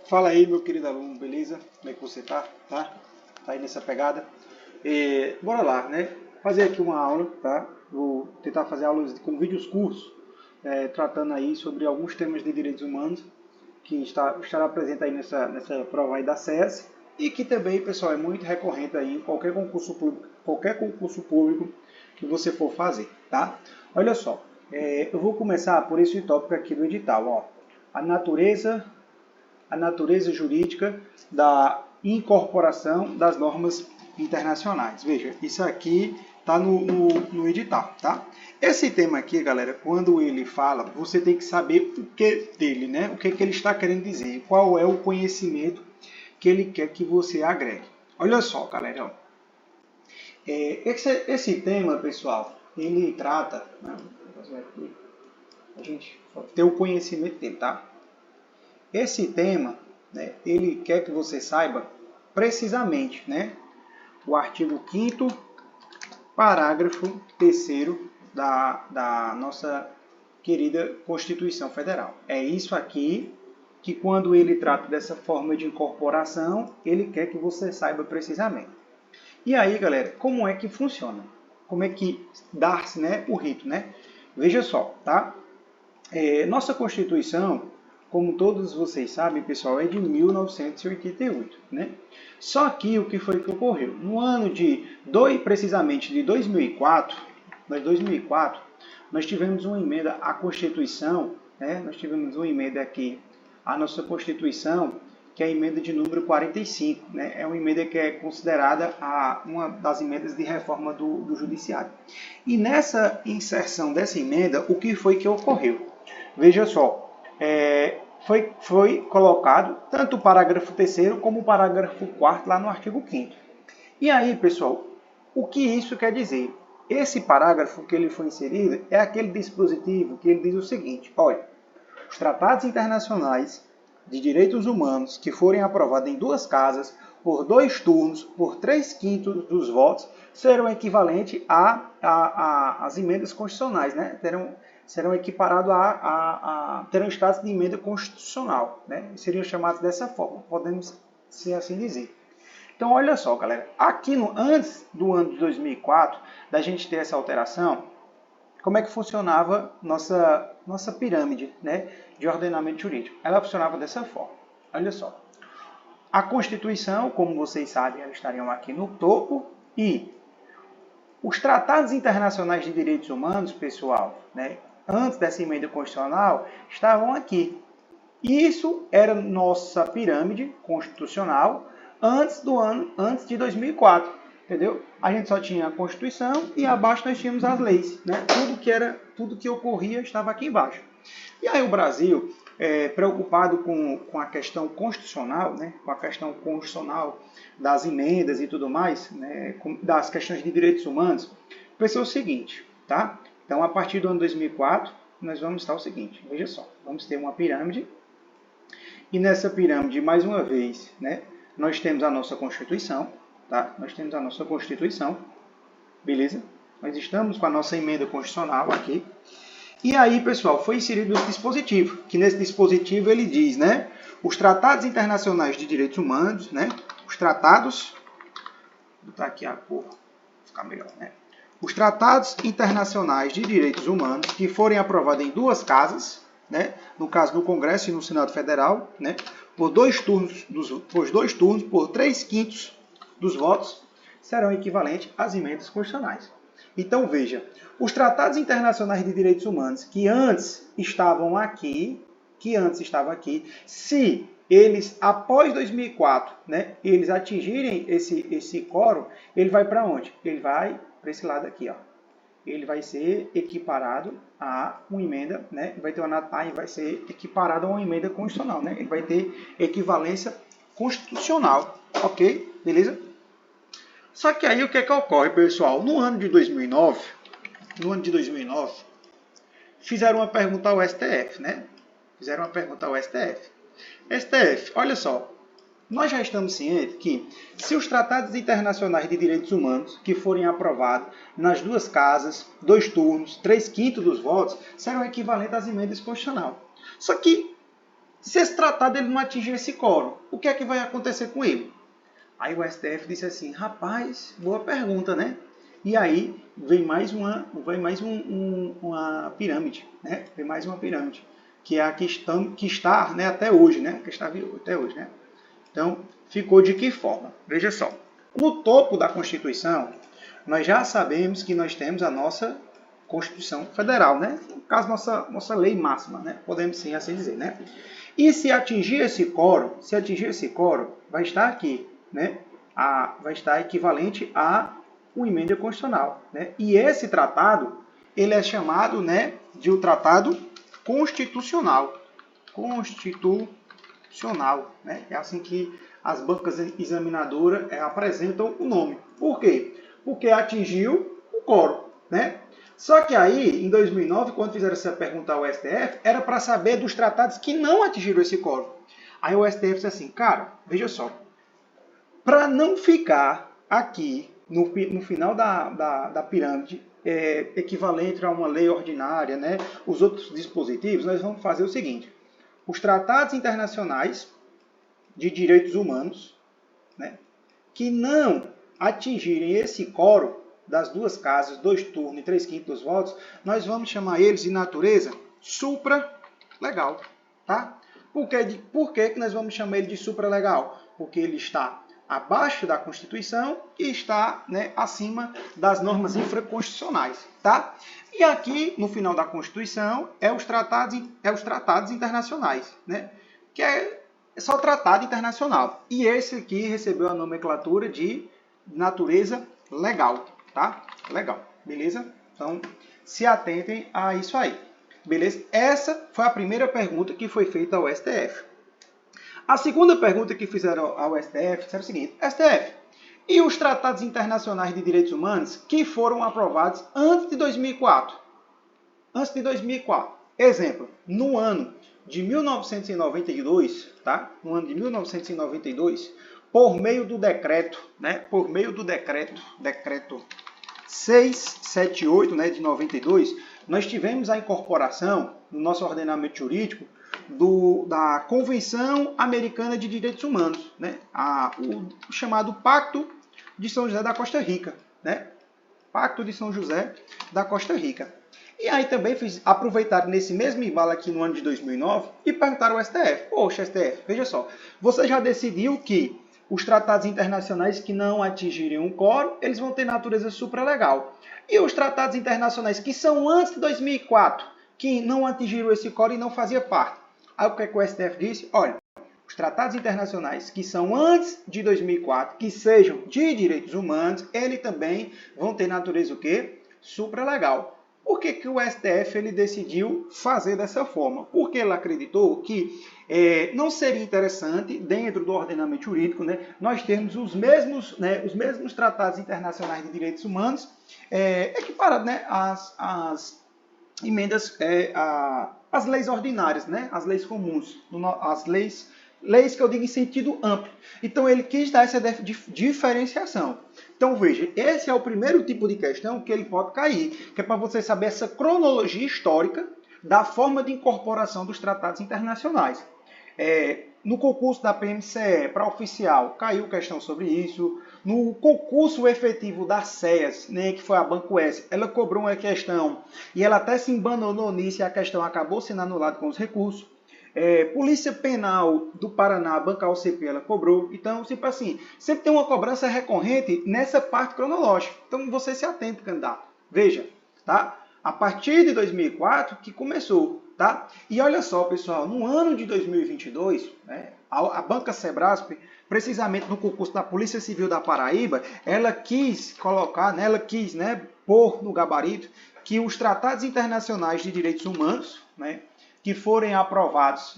Fala aí, meu querido aluno, beleza? Como é que você tá? Tá aí nessa pegada? Bora lá, né? Fazer aqui uma aula, tá? Vou tentar fazer aulas com vídeos curtos, tratando aí sobre alguns temas de direitos humanos, que estará presente aí nessa prova aí da SES, e que também, pessoal, é muito recorrente aí em qualquer concurso público que você for fazer, tá? Olha só, eu vou começar por esse tópico aqui do edital, ó. A natureza jurídica da incorporação das normas internacionais. Veja, isso aqui está no edital, tá? Esse tema aqui, galera, quando ele fala, você tem que saber o que dele, né? O que ele está querendo dizer, qual é o conhecimento que ele quer que você agregue. Olha só, galera, ó. Esse tema, pessoal, ele trata, né? A gente ter o conhecimento dele, tá? Esse tema, né, ele quer que você saiba precisamente, né, o artigo 5º, parágrafo 3º da nossa querida Constituição Federal. É isso aqui que, quando ele trata dessa forma de incorporação, ele quer que você saiba precisamente. E aí, galera, como é que funciona? Como é que dá-se, né, o rito, né? Veja só, tá? Nossa Constituição, como todos vocês sabem, pessoal, é de 1988, né? Só que o que foi que ocorreu? No ano precisamente de 2004, nós tivemos uma emenda à Constituição, né? Nós tivemos uma emenda aqui à nossa Constituição, que é a emenda de número 45, né? É uma emenda que é considerada uma das emendas de reforma do Judiciário. E nessa inserção dessa emenda, o que foi que ocorreu? Veja só, foi colocado tanto o parágrafo 3º como o parágrafo 4º lá no artigo 5º. E aí, pessoal, o que isso quer dizer? Esse parágrafo que ele foi inserido é aquele dispositivo que ele diz o seguinte: olha, os tratados internacionais de direitos humanos que forem aprovados em 2 casas, por 2 turnos, por 3/5 dos votos, serão equivalentes às emendas constitucionais, né? Serão equiparados terão status de emenda constitucional, né? Seriam chamados dessa forma, podemos ser assim dizer. Então, olha só, galera, aqui antes do ano de 2004, da gente ter essa alteração, como é que funcionava nossa pirâmide, né, de ordenamento jurídico? Ela funcionava dessa forma. Olha só. A Constituição, como vocês sabem, elas estariam aqui no topo, e os tratados internacionais de direitos humanos, pessoal, né, antes dessa emenda constitucional, estavam aqui. Isso era nossa pirâmide constitucional antes de 2004. Entendeu? A gente só tinha a Constituição e abaixo nós tínhamos as leis, né? Tudo que ocorria estava aqui embaixo. E aí o Brasil, preocupado com a questão constitucional, né? Com a questão constitucional das emendas e tudo mais, né? Das questões de direitos humanos, pensou o seguinte, tá? Então, a partir do ano 2004, nós vamos estar o seguinte, veja só, vamos ter uma pirâmide, e nessa pirâmide, mais uma vez, né? Nós temos a nossa Constituição, tá? Nós temos a nossa Constituição, beleza? Nós estamos com a nossa emenda constitucional aqui. E aí, pessoal, foi inserido esse dispositivo, que nesse dispositivo ele diz, né? Os tratados internacionais de direitos humanos, né? Os tratados, vou botar aqui a cor, ficar melhor, né? Os tratados internacionais de direitos humanos que forem aprovados em 2 casas, né? No caso do Congresso e no Senado Federal, né? Por 2 turnos, por 3/5 dos votos, serão equivalentes às emendas constitucionais. Então, veja, os tratados internacionais de direitos humanos que antes estavam aqui, se eles, após 2004, né, eles atingirem esse quórum, ele vai para onde? Ele vai para esse lado aqui, ó. Ele vai ser equiparado a uma emenda, né? Vai ser equiparado a uma emenda constitucional, né? Ele vai ter equivalência constitucional, ok? Beleza? Só que aí o que ocorre, pessoal? No ano de 2009, fizeram uma pergunta ao STF, né? STF, olha só, nós já estamos cientes que, se os tratados internacionais de direitos humanos que forem aprovados nas 2 casas, 2 turnos, 3/5 dos votos, serão equivalentes às emendas constitucionais. Só que Se esse tratado ele não atingir esse quórum, o que é que vai acontecer com ele? Aí o STF disse assim, rapaz, boa pergunta, né? E aí vem mais uma pirâmide, né? Vem mais uma pirâmide, que é a que está, né, até hoje, né? Que está até hoje, né? Então, ficou de que forma? Veja só. No topo da Constituição, nós já sabemos que nós temos a nossa Constituição Federal, né? No caso, nossa lei máxima, né? Podemos sim assim dizer, né? E se atingir esse quórum, vai estar aqui, né? Vai estar equivalente a uma emenda constitucional, né? E esse tratado, ele é chamado, né, de o Tratado Constitucional. Constitucional, né? É assim que as bancas examinadoras apresentam o nome. Por quê? Porque atingiu o quórum, né? Só que aí, em 2009, quando fizeram essa pergunta ao STF, era para saber dos tratados que não atingiram esse quórum. Aí o STF disse assim, cara, veja só, para não ficar aqui no final da pirâmide, equivalente a uma lei ordinária, né, os outros dispositivos, nós vamos fazer o seguinte, os tratados internacionais de direitos humanos, né, que não atingirem esse quórum das duas casas, 2 turnos e 3/5 dos votos, nós vamos chamar eles de natureza supralegal. Tá? Por que nós vamos chamar ele de supralegal? Porque ele está abaixo da Constituição e está, né, acima das normas infraconstitucionais. Tá? E aqui, no final da Constituição, os tratados internacionais, né? Que é só tratado internacional. E esse aqui recebeu a nomenclatura de natureza legal. Tá? Legal. Beleza? Então, se atentem a isso aí. Beleza? Essa foi a primeira pergunta que foi feita ao STF. A segunda pergunta que fizeram ao STF disseram o seguinte, STF, e os tratados internacionais de direitos humanos que foram aprovados antes de 2004? Antes de 2004. Exemplo, no ano de 1992, tá? No ano de 1992, por meio do decreto, né? Por meio do decreto 678, né, de 92, nós tivemos a incorporação no nosso ordenamento jurídico da Convenção Americana de Direitos Humanos, né, o chamado Pacto de São José da Costa Rica, né, Pacto de São José da Costa Rica. E aí também aproveitaram nesse mesmo embalo aqui no ano de 2009 e perguntaram ao STF, poxa STF, veja só, você já decidiu que os tratados internacionais que não atingirem um quórum, eles vão ter natureza supralegal. E os tratados internacionais que são antes de 2004, que não atingiram esse quórum e não fazia parte. Aí o que é que o STF disse? Olha, os tratados internacionais que são antes de 2004, que sejam de direitos humanos, eles também vão ter natureza o quê? Supralegal. Por que o STF ele decidiu fazer dessa forma? Porque ele acreditou que não seria interessante, dentro do ordenamento jurídico, né, nós termos os mesmos tratados internacionais de direitos humanos equiparados, né, às emendas, às leis ordinárias, né, às leis comuns, as leis que eu digo em sentido amplo. Então ele quis dar essa diferenciação. Então veja, esse é o primeiro tipo de questão que ele pode cair, que é para você saber essa cronologia histórica da forma de incorporação dos tratados internacionais. No concurso da PMCE para oficial caiu questão sobre isso. No concurso efetivo da SEAS, né, que foi a Banco S, ela cobrou uma questão e ela até se embananou nisso e a questão acabou sendo anulada com os recursos. Polícia Penal do Paraná, a Banca OCP, ela cobrou. Então, tipo assim, sempre tem uma cobrança recorrente nessa parte cronológica. Então, você se atente, candidato. Veja, tá? A partir de 2004 que começou, tá? E olha só, pessoal, no ano de 2022, né, a Banca Sebrasp, precisamente no concurso da Polícia Civil da Paraíba, ela quis colocar, né, pôr no gabarito que os tratados internacionais de direitos humanos, né, que forem aprovados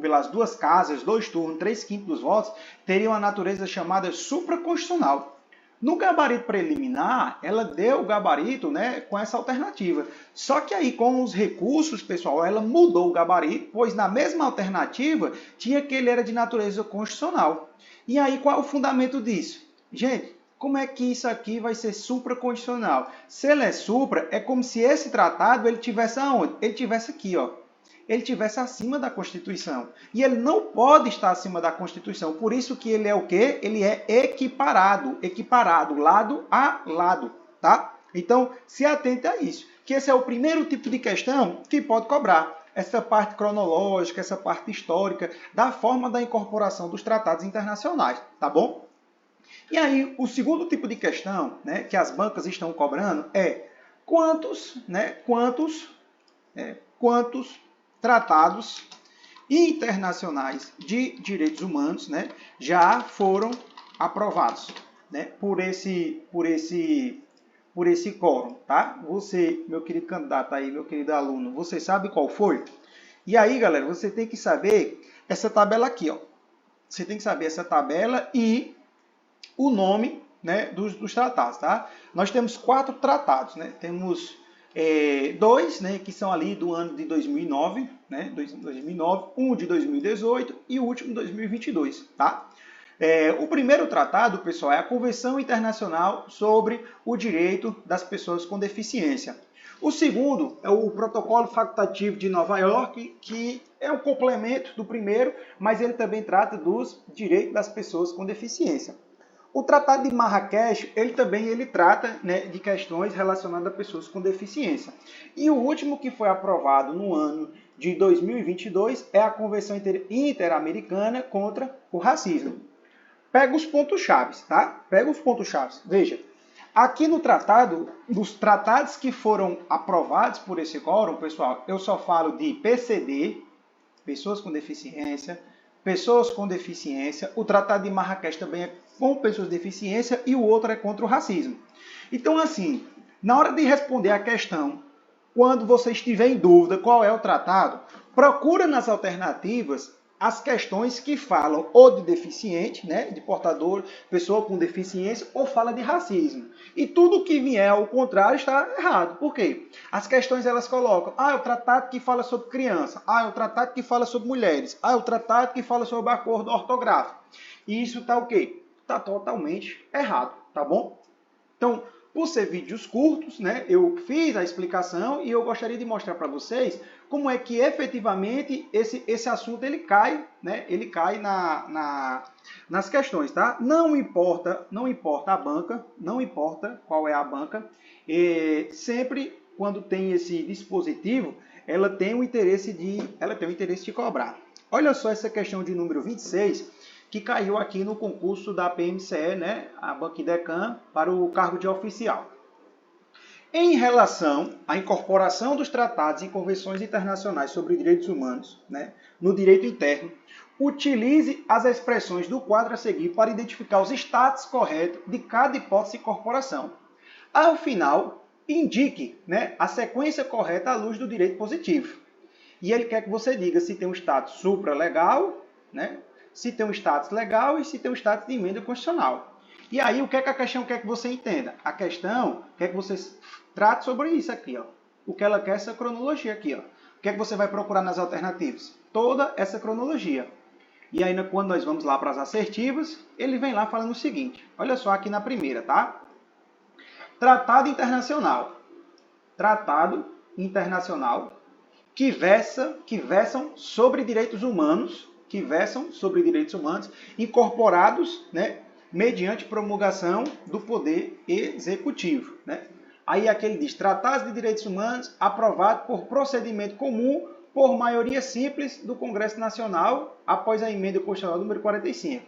pelas duas casas, 2 turnos, 3/5 dos votos, teriam a natureza chamada supraconstitucional. No gabarito preliminar, ela deu o gabarito, né, com essa alternativa. Só que aí, com os recursos, pessoal, ela mudou o gabarito, pois na mesma alternativa tinha que ele era de natureza constitucional. E aí, qual é o fundamento disso? Gente, como é que isso aqui vai ser supraconstitucional? Se ele é supra, é como se esse tratado ele tivesse aonde? Ele tivesse aqui, ó. ele estivesse acima da Constituição. E ele não pode estar acima da Constituição. Por isso que ele é o quê? Ele é equiparado, lado a lado, tá? Então, se atente a isso, que esse é o primeiro tipo de questão que pode cobrar. Essa parte cronológica, essa parte histórica, da forma da incorporação dos tratados internacionais, tá bom? E aí, o segundo tipo de questão, né, que as bancas estão cobrando é quantos tratados internacionais de direitos humanos, né, já foram aprovados, né, por esse quórum, tá? Você, meu querido candidato aí, meu querido aluno, você sabe qual foi? E aí, galera, você tem que saber essa tabela aqui, ó. Você tem que saber essa tabela e o nome, né, dos tratados, tá? Nós temos 4 tratados, né? Temos 2, né, que são ali do ano de 2009, né? 2009, um de 2018 e o último de 2022, tá? O primeiro tratado, pessoal, é a Convenção Internacional sobre o Direito das Pessoas com Deficiência. O segundo é o Protocolo Facultativo de Nova York, que é um complemento do primeiro, mas ele também trata dos direitos das pessoas com deficiência. O Tratado de Marrakech, ele trata, né, de questões relacionadas a pessoas com deficiência. E o último que foi aprovado no ano de 2022 é a Convenção Interamericana contra o Racismo. Pega os pontos-chave, tá? Pega os pontos-chave. Veja, aqui no tratado, dos tratados que foram aprovados por esse quórum, pessoal, eu só falo de PCD, pessoas com deficiência, o Tratado de Marrakech também é com pessoas com deficiência e o outro é contra o racismo. Então, assim, na hora de responder a questão, quando você estiver em dúvida qual é o tratado, procura nas alternativas as questões que falam ou de deficiente, né, de portador, pessoa com deficiência, ou fala de racismo. E tudo que vier ao contrário está errado. Por quê? As questões elas colocam, é o tratado que fala sobre criança, é o tratado que fala sobre mulheres, é o tratado que fala sobre acordo ortográfico. E isso está o quê? Está totalmente errado, tá bom? Então, por ser vídeos curtos, né, eu fiz a explicação e eu gostaria de mostrar para vocês como é que efetivamente esse assunto ele cai, né, nas questões, tá? Não importa a banca, não importa qual é a banca, sempre quando tem esse dispositivo, ela tem o interesse de cobrar. Olha só essa questão de número 26, que caiu aqui no concurso da PMCE, né, a Banquidecam, para o cargo de oficial. Em relação à incorporação dos tratados e convenções internacionais sobre direitos humanos, né, no direito interno, utilize as expressões do quadro a seguir para identificar os status corretos de cada hipótese de incorporação. Ao final, indique, né, a sequência correta à luz do direito positivo. E ele quer que você diga se tem um status supralegal, né, se tem um status legal e se tem um status de emenda constitucional. E aí, o que é que a questão quer que você entenda? A questão quer que você trate sobre isso aqui, ó. O que ela quer é essa cronologia aqui, ó. O que é que você vai procurar nas alternativas? Toda essa cronologia. E aí, quando nós vamos lá para as assertivas, ele vem lá falando o seguinte. Olha só aqui na primeira, tá? Tratado internacional. Tratado internacional que versam sobre direitos humanos, incorporados, né, mediante promulgação do Poder Executivo. Né? Aí aqui ele diz, tratados de direitos humanos aprovados por procedimento comum por maioria simples do Congresso Nacional após a emenda constitucional número 45.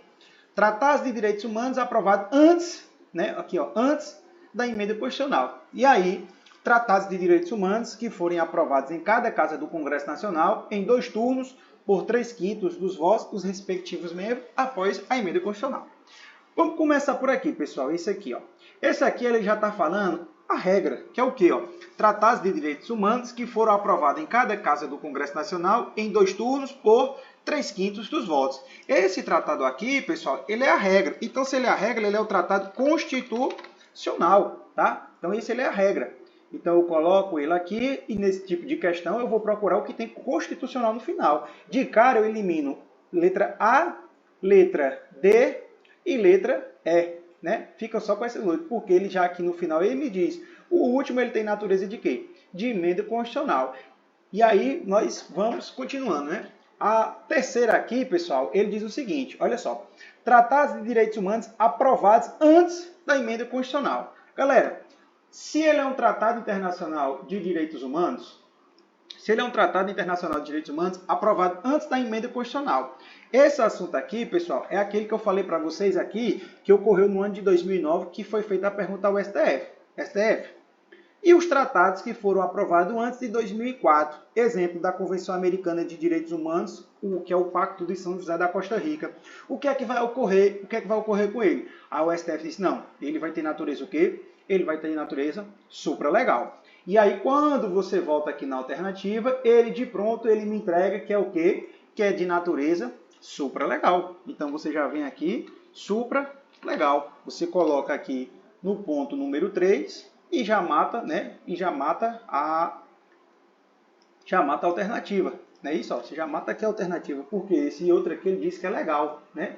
Tratados de direitos humanos aprovados antes, né, aqui, ó, antes da emenda constitucional. E aí, tratados de direitos humanos que forem aprovados em cada casa do Congresso Nacional em 2 turnos por 3/5 dos votos dos respectivos membros após a emenda constitucional. Vamos começar por aqui, pessoal. Esse aqui, ó. Esse aqui ele já está falando a regra, que é o quê? Ó? Tratados de direitos humanos que foram aprovados em cada casa do Congresso Nacional em 2 turnos por 3/5 dos votos. Esse tratado aqui, pessoal, ele é a regra. Então, se ele é a regra, ele é o tratado constitucional, tá? Então, esse ele é a regra. Então, eu coloco ele aqui e nesse tipo de questão eu vou procurar o que tem constitucional no final. De cara, eu elimino letra A, letra D e letra E. Né? Fica só com essas duas, porque ele já aqui no final ele me diz, o último ele tem natureza de quê? De emenda constitucional. E aí nós vamos continuando, né? A terceira aqui, pessoal, ele diz o seguinte, olha só. Tratados de direitos humanos aprovados antes da emenda constitucional. Galera, se ele é um tratado internacional de direitos humanos, aprovado antes da emenda constitucional. Esse assunto aqui, pessoal, é aquele que eu falei para vocês aqui, que ocorreu no ano de 2009, que foi feita a pergunta ao STF. E os tratados que foram aprovados antes de 2004. Exemplo da Convenção Americana de Direitos Humanos, o que é o Pacto de São José da Costa Rica. O que é que vai ocorrer? O que é que vai ocorrer com ele? Aí o STF disse, não, ele vai ter natureza o quê? Ele vai ter natureza supralegal. E aí, quando você volta aqui na alternativa, ele de pronto, ele me entrega que é o quê? Que é de natureza supralegal. Então, você já vem aqui, supralegal. Você coloca aqui no ponto número 3 e já mata, né? E já mata a alternativa. Não é isso? Ó, você já mata aqui a alternativa. Porque esse outro aqui ele diz que é legal, né?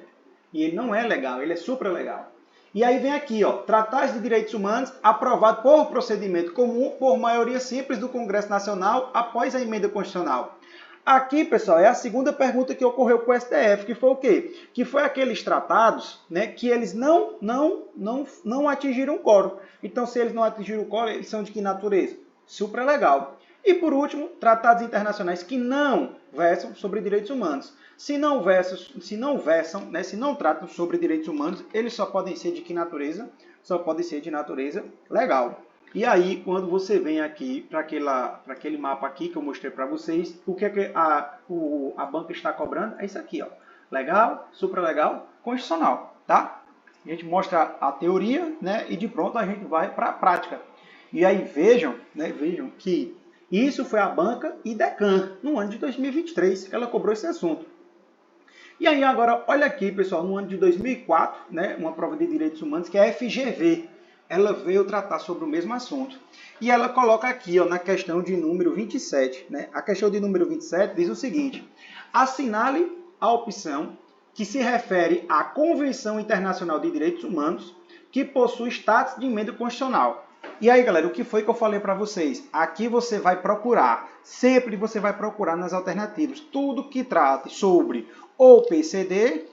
E ele não é legal, ele é supralegal. E aí vem aqui, ó, Tratados de Direitos Humanos aprovado por procedimento comum por maioria simples do Congresso Nacional após a emenda constitucional. Aqui, pessoal, é a segunda pergunta que ocorreu com o STF, que foi o quê? Que foi aqueles tratados, né, que eles não atingiram o quórum. Então, se eles não atingiram o quórum, eles são de que natureza? Supralegal. E, por último, tratados internacionais que não versam sobre direitos humanos. Se não tratam sobre direitos humanos, eles só podem ser de que natureza? Só podem ser de natureza legal. E aí, quando você vem aqui para aquele mapa aqui que eu mostrei para vocês, o que é que a banca está cobrando? É isso aqui, ó. Legal, supralegal, constitucional, tá? A gente mostra a teoria, né? E de pronto a gente vai para a prática. E aí vejam que isso foi a banca IDECAN, no ano de 2023, que ela cobrou esse assunto. E aí agora, olha aqui, pessoal, no ano de 2004, né, uma prova de direitos humanos, que é a FGV, ela veio tratar sobre o mesmo assunto. E ela coloca aqui, ó, na questão de número 27, né, a questão de número 27 diz o seguinte, assinale a opção que se refere à Convenção Internacional de Direitos Humanos, que possui status de emenda constitucional. E aí, galera, o que foi que eu falei para vocês? Aqui você vai procurar, sempre você vai procurar nas alternativas, tudo que trate sobre ou PCD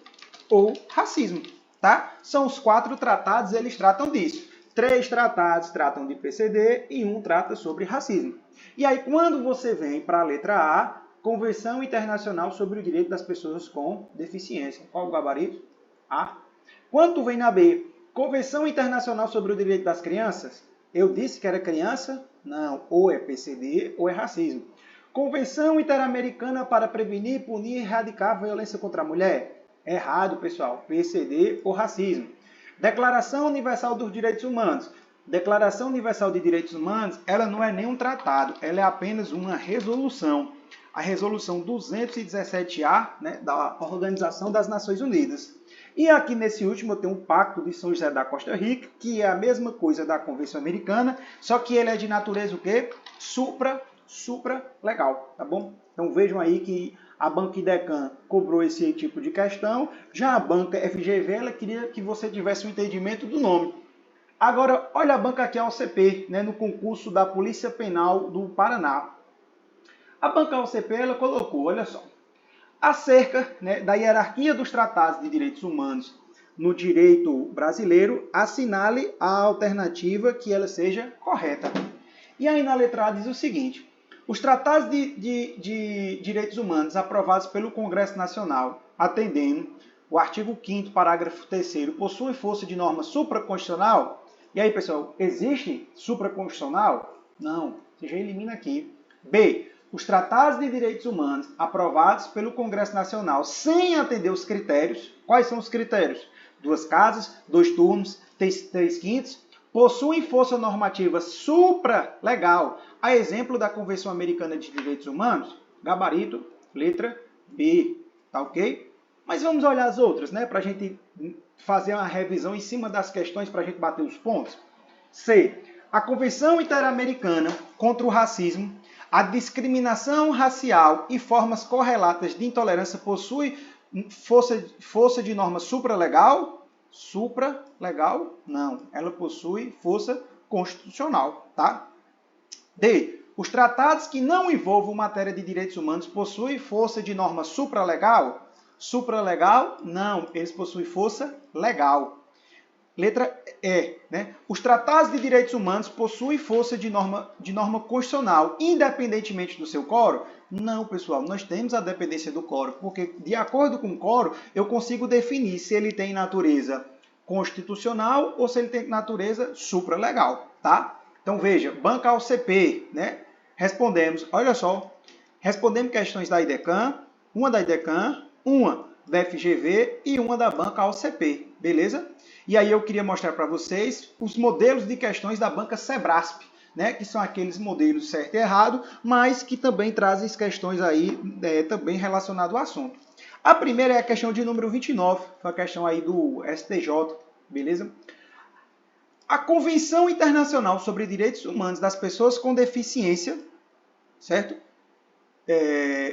ou racismo, tá? São os 4 tratados, eles tratam disso. 3 tratados tratam de PCD e 1 trata sobre racismo. E aí, quando você vem para a letra A, Convenção Internacional sobre o Direito das Pessoas com Deficiência. Qual o gabarito? A. Quando tu vem na B, Convenção Internacional sobre o Direito das Crianças, eu disse que era criança? Não, ou é PCD ou é racismo. Convenção Interamericana para Prevenir, Punir e Erradicar a Violência contra a Mulher? Errado, pessoal. PCD ou racismo. Declaração Universal dos Direitos Humanos. Declaração Universal de Direitos Humanos, ela não é nem um tratado, ela é apenas uma resolução. A resolução 217A, né, da Organização das Nações Unidas. E aqui nesse último eu tenho um Pacto de São José da Costa Rica, que é a mesma coisa da Convenção Americana, só que ele é de natureza o quê? Supralegal, tá bom? Então vejam aí que a banca IDECAN cobrou esse tipo de questão, já a banca FGV, ela queria que você tivesse um entendimento do nome. Agora, olha a banca aqui, a OCP, né, no concurso da Polícia Penal do Paraná. A banca OCP, ela colocou, olha só, acerca, né, da hierarquia dos tratados de direitos humanos no direito brasileiro, assinale a alternativa que ela seja correta. E aí na letra A diz o seguinte, os tratados de direitos humanos aprovados pelo Congresso Nacional, atendendo o artigo 5º, parágrafo 3º, possuem força de norma supraconstitucional? E aí, pessoal, existe supraconstitucional? Não, você já elimina aqui. B. Os tratados de direitos humanos aprovados pelo Congresso Nacional sem atender os critérios. Quais são os critérios? 2 casas, 2 turnos, 3 quintos, possuem força normativa supralegal. A exemplo da Convenção Americana de Direitos Humanos, gabarito, letra B. Tá ok? Mas vamos olhar as outras, né? Para a gente fazer uma revisão em cima das questões, para a gente bater os pontos. C. A Convenção Interamericana contra o Racismo, a discriminação racial e formas correlatas de intolerância possui força de norma supralegal? Supralegal? Não. Ela possui força constitucional, tá? D. Os tratados que não envolvam matéria de direitos humanos possuem força de norma supralegal? Supralegal? Não, eles possuem força legal. Letra E, né? Os tratados de direitos humanos possuem força de norma constitucional, independentemente do seu quórum? Não, pessoal, nós temos a dependência do quórum, porque de acordo com o quórum, eu consigo definir se ele tem natureza constitucional ou se ele tem natureza supralegal, tá? Então veja, banca OCP, né? Respondemos, olha só, respondemos questões da IDECAM, uma da IDECAM, uma da FGV e uma da banca OCP, beleza? E aí eu queria mostrar para vocês os modelos de questões da banca Sebrasp, né? Que são aqueles modelos certo e errado, mas que também trazem questões aí também relacionadas ao assunto. A primeira é a questão de número 29, foi a questão aí do STJ, beleza? A Convenção Internacional sobre Direitos Humanos das Pessoas com Deficiência, certo?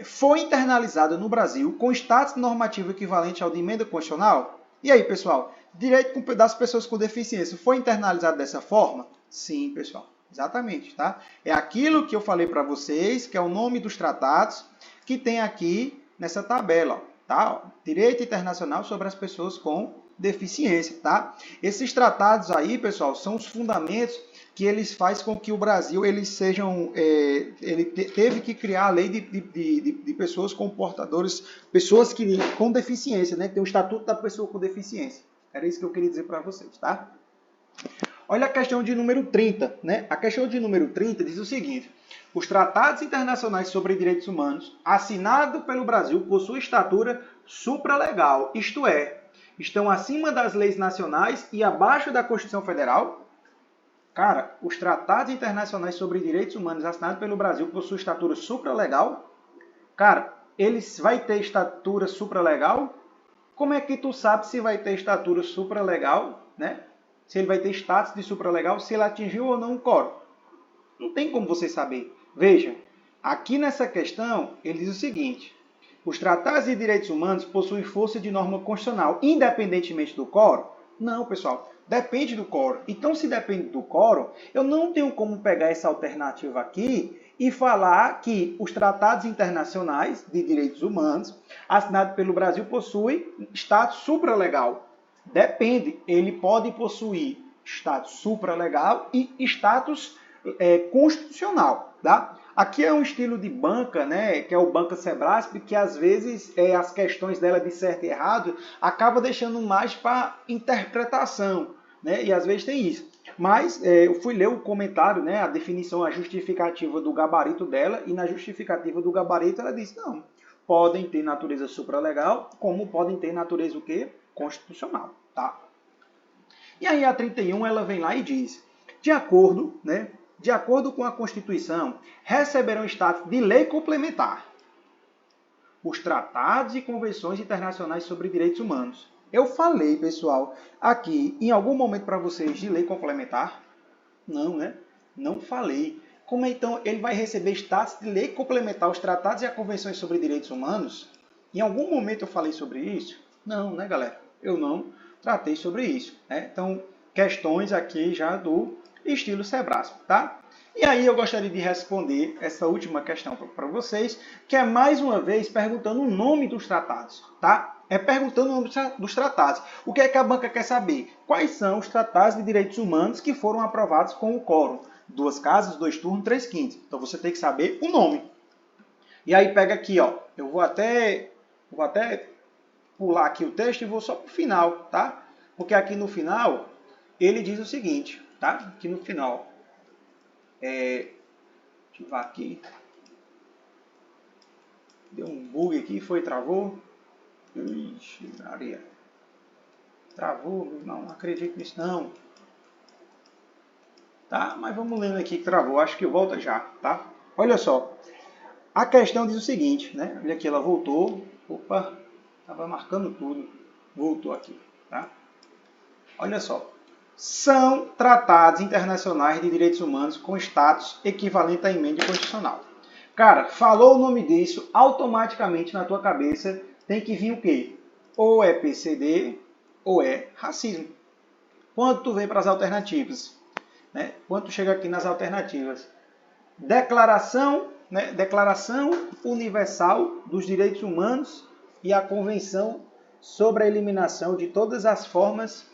Foi internalizada no Brasil com status normativo equivalente ao de emenda constitucional? E aí, pessoal, direito das pessoas com deficiência foi internalizado dessa forma? Sim, pessoal, exatamente, tá? É aquilo que eu falei para vocês, que é o nome dos tratados, que tem aqui nessa tabela, ó, tá? Direito internacional sobre as pessoas com deficiência, tá? Esses tratados aí, pessoal, são os fundamentos que eles fazem com que o Brasil ele teve que criar a lei de pessoas com portadores, pessoas com deficiência, né? Que tem o Estatuto da Pessoa com Deficiência. Era isso que eu queria dizer para vocês, tá? Olha a questão de número 30, né? A questão de número 30 diz o seguinte: os tratados internacionais sobre direitos humanos, assinados pelo Brasil, possuem estatura supralegal, isto é, estão acima das leis nacionais e abaixo da Constituição Federal? Cara, os tratados internacionais sobre direitos humanos assinados pelo Brasil possuem estatura supralegal? Cara, eles vai ter estatura supralegal? Como é que tu sabe se vai ter estatura supralegal, né? Se ele vai ter status de supralegal, se ele atingiu ou não o quórum? Não tem como você saber. Veja, aqui nessa questão, ele diz o seguinte: os tratados de direitos humanos possuem força de norma constitucional, independentemente do quórum? Não, pessoal. Depende do quórum. Então, se depende do quórum, eu não tenho como pegar essa alternativa aqui e falar que os tratados internacionais de direitos humanos assinados pelo Brasil possuem status supralegal. Depende. Ele pode possuir status supralegal e status constitucional, tá? Aqui é um estilo de banca, né, que é o Banca Sebrasp, que às vezes as questões dela de certo e errado acaba deixando mais para interpretação, né, e às vezes tem isso. Mas eu fui ler o comentário, né, a definição, a justificativa do gabarito dela, e na justificativa do gabarito ela disse, não, podem ter natureza supralegal, como podem ter natureza o quê? Constitucional, tá? E aí a 31 ela vem lá e diz, de acordo com a Constituição, receberão status de lei complementar os tratados e convenções internacionais sobre direitos humanos. Eu falei, pessoal, aqui em algum momento para vocês de lei complementar? Não, né? Não falei. Como então ele vai receber status de lei complementar os tratados e as convenções sobre direitos humanos? Em algum momento eu falei sobre isso? Não, né, galera? Eu não tratei sobre isso, né? Então, questões aqui já do estilo Sebrasp, tá? E aí eu gostaria de responder essa última questão para vocês, que é mais uma vez perguntando o nome dos tratados, tá? É perguntando o nome dos tratados. O que é que a banca quer saber? Quais são os tratados de direitos humanos que foram aprovados com o quórum? 2 casas, 2 turnos, 3/5. Então você tem que saber o nome. E aí pega aqui, ó. Eu vou até pular aqui o texto e vou só para o final, tá? Porque aqui no final ele diz o seguinte, tá? Aqui no final. Deixa eu ver aqui. Deu um bug aqui, travou. Ixi, Maria. Travou, meu irmão. Não acredito nisso, não. Tá, mas vamos lendo aqui que travou. Acho que volta já, tá? Olha só. A questão diz o seguinte, né? Olha aqui, ela voltou. Opa, estava marcando tudo. Voltou aqui, tá? Olha só. São tratados internacionais de direitos humanos com status equivalente à emenda constitucional. Cara, falou o nome disso, automaticamente na tua cabeça tem que vir o quê? Ou é PCD ou é racismo. Quando tu vem para as alternativas, né? Quando tu chega aqui nas alternativas, Declaração, né, Declaração Universal dos Direitos Humanos e a Convenção sobre a Eliminação de todas as formas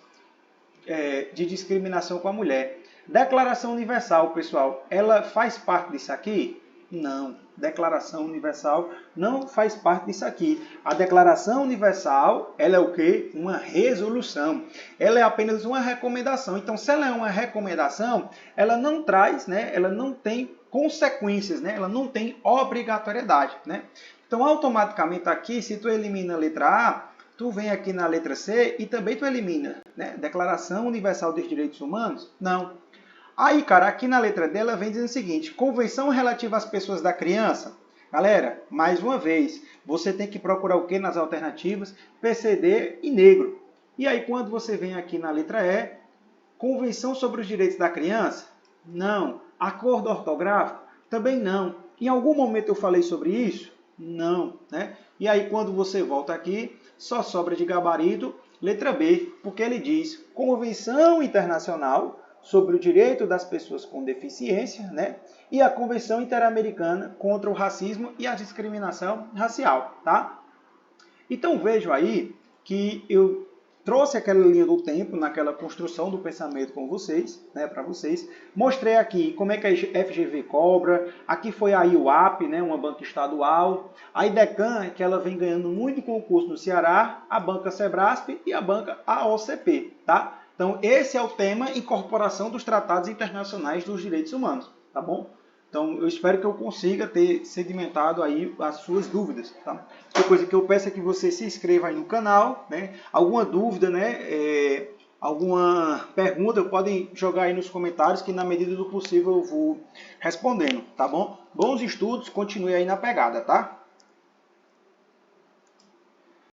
de discriminação com a mulher. Declaração Universal, pessoal, ela faz parte disso aqui? Não. Declaração Universal não faz parte disso aqui. A Declaração Universal, ela é o quê? Uma resolução. Ela é apenas uma recomendação. Então, se ela é uma recomendação, ela não traz, né? Ela não tem consequências, né? Ela não tem obrigatoriedade, né? Então, automaticamente aqui, se tu elimina a letra A, tu vem aqui na letra C e também tu elimina, né? Declaração Universal dos Direitos Humanos? Não. Aí, cara, aqui na letra dela vem dizendo o seguinte, Convenção relativa às pessoas da criança. Galera, mais uma vez, você tem que procurar o que nas alternativas? PCD e negro. E aí, quando você vem aqui na letra E, Convenção sobre os Direitos da Criança? Não. Acordo ortográfico? Também não. Em algum momento eu falei sobre isso? Não, né? E aí, quando você volta aqui, só sobra de gabarito letra B, porque ele diz Convenção Internacional sobre o Direito das Pessoas com Deficiência, né? E a Convenção Interamericana contra o Racismo e a Discriminação Racial, tá? Então vejo aí que eu trouxe aquela linha do tempo naquela construção do pensamento com vocês, né, para vocês. Mostrei aqui como é que a FGV cobra, aqui foi a IUAP, né, uma banca estadual, a IDECAN, que ela vem ganhando muito concurso no Ceará, a banca Sebrasp e a banca AOCP, tá? Então, esse é o tema Incorporação dos Tratados Internacionais dos Direitos Humanos, tá bom? Então, eu espero que eu consiga ter sedimentado aí as suas dúvidas, tá? Outra coisa que eu peço é que você se inscreva aí no canal, né? Alguma dúvida, né? Alguma pergunta, podem jogar aí nos comentários que na medida do possível eu vou respondendo, tá bom? Bons estudos, continue aí na pegada, tá?